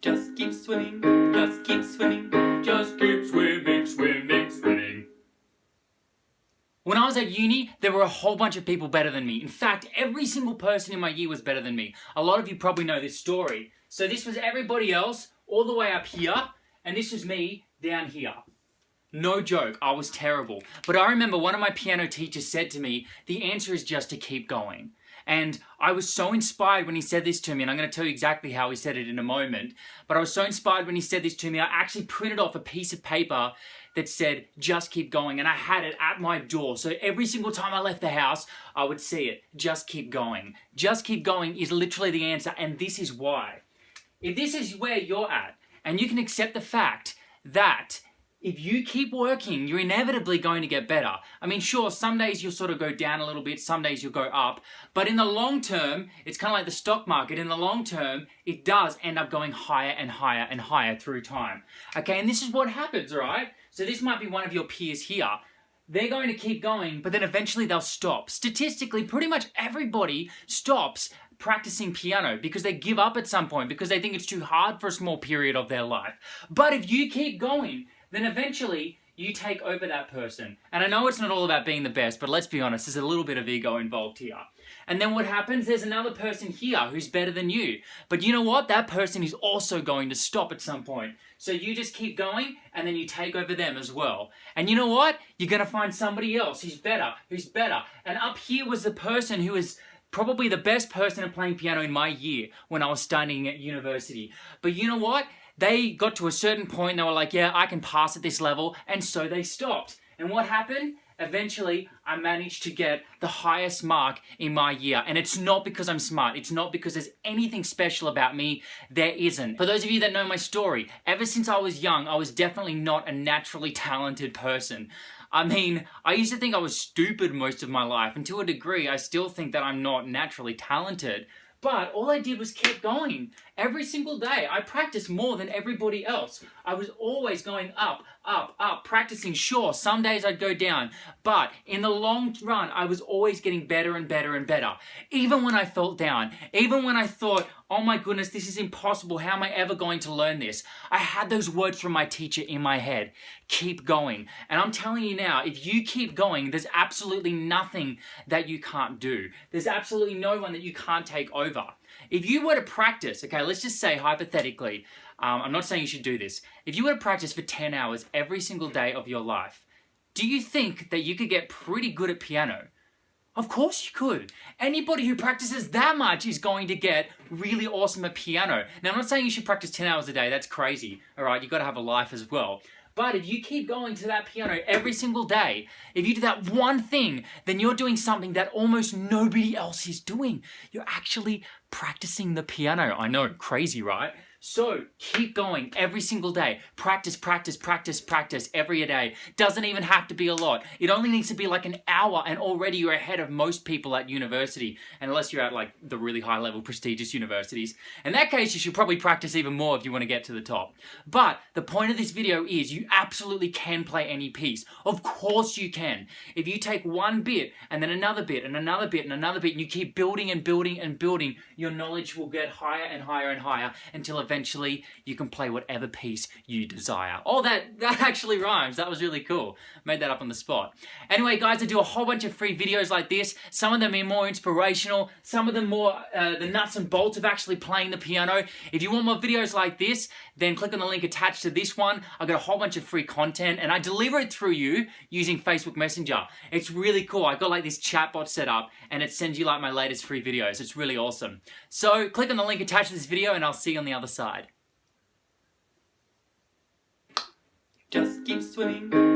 Just keep swimming, just keep swimming, just keep swimming, swimming, swimming. When I was at uni, there were a whole bunch of people better than me. In fact, every single person in my year was better than me. A lot of you probably know this story. So this was everybody else all the way up here, and this was me down here. No joke, I was terrible. But I remember one of my piano teachers said to me, the answer is just to keep going. And I was so inspired when he said this to me, and I'm going to tell you exactly how he said it in a moment. But I was so inspired when he said this to me, I actually printed off a piece of paper that said, just keep going. And I had it at my door. So every single time I left the house, I would see it. Just keep going. Just keep going is literally the answer. And this is why. If this is where you're at, and you can accept the fact that if you keep working, you're inevitably going to get better. I mean, sure, some days you'll sort of go down a little bit, some days you'll go up, but in the long term, it's kind of like the stock market. In the long term, it does end up going higher and higher and higher through time. Okay, and this is what happens, all right? So this might be one of your peers here. They're going to keep going, but then eventually they'll stop. Statistically, pretty much everybody stops practicing piano because they give up at some point, because they think it's too hard for a small period of their life. But if you keep going, then eventually you take over that person. And I know it's not all about being the best, but let's be honest, there's a little bit of ego involved here. And then what happens? There's another person here who's better than you. But you know what? That person is also going to stop at some point. So you just keep going, and then you take over them as well. And you know what? You're going to find somebody else who's better, And up here was the person who is probably the best person at playing piano in my year when I was studying at university. But you know what? They got to a certain point, they were like, yeah, I can pass at this level, and so they stopped. And what happened? Eventually, I managed to get the highest mark in my year. And it's not because I'm smart. It's not because there's anything special about me. There isn't. For those of you that know my story, ever since I was young, I was definitely not a naturally talented person. I mean, I used to think I was stupid most of my life, and to a degree, I still think that I'm not naturally talented. But all I did was keep going. Every single day, I practiced more than everybody else. I was always going up, practicing. Sure, some days I'd go down, but in the long run, I was always getting better and better and better. Even when I felt down, even when I thought, oh my goodness, this is impossible. How am I ever going to learn this? I had those words from my teacher in my head. Keep going. And I'm telling you now, if you keep going, there's absolutely nothing that you can't do. There's absolutely no one that you can't take over. If you were to practice, okay, let's just say hypothetically, I'm not saying you should do this. If you were to practice for 10 hours every single day of your life, do you think that you could get pretty good at piano? Of course you could. Anybody who practices that much is going to get really awesome at piano. Now, I'm not saying you should practice 10 hours a day. That's crazy. All right, you've got to have a life as well. But if you keep going to that piano every single day, if you do that one thing, then you're doing something that almost nobody else is doing. You're actually practicing the piano. I know, crazy, right? So keep going every single day. Practice every day. Doesn't even have to be a lot. It only needs to be like an hour, and already you're ahead of most people at university. And unless you're at like the really high level prestigious universities. In that case, you should probably practice even more if you want to get to the top. But the point of this video is you absolutely can play any piece. Of course you can. If you take one bit and then another bit and another bit and another bit, and you keep building and building and building, your knowledge will get higher and higher and higher until eventually you can play whatever piece you desire. Oh, that actually rhymes. That was really cool. Made that up on the spot. Anyway, guys, I do a whole bunch of free videos like this. Some of them are more inspirational. Some of them more the nuts and bolts of actually playing the piano. If you want more videos like this, then click on the link attached to this one. I've got a whole bunch of free content, and I deliver it through you using Facebook Messenger. It's really cool. I got like this chatbot set up, and it sends you like my latest free videos. It's really awesome. So click on the link attached to this video, and I'll see you on the other side. Just keep swimming.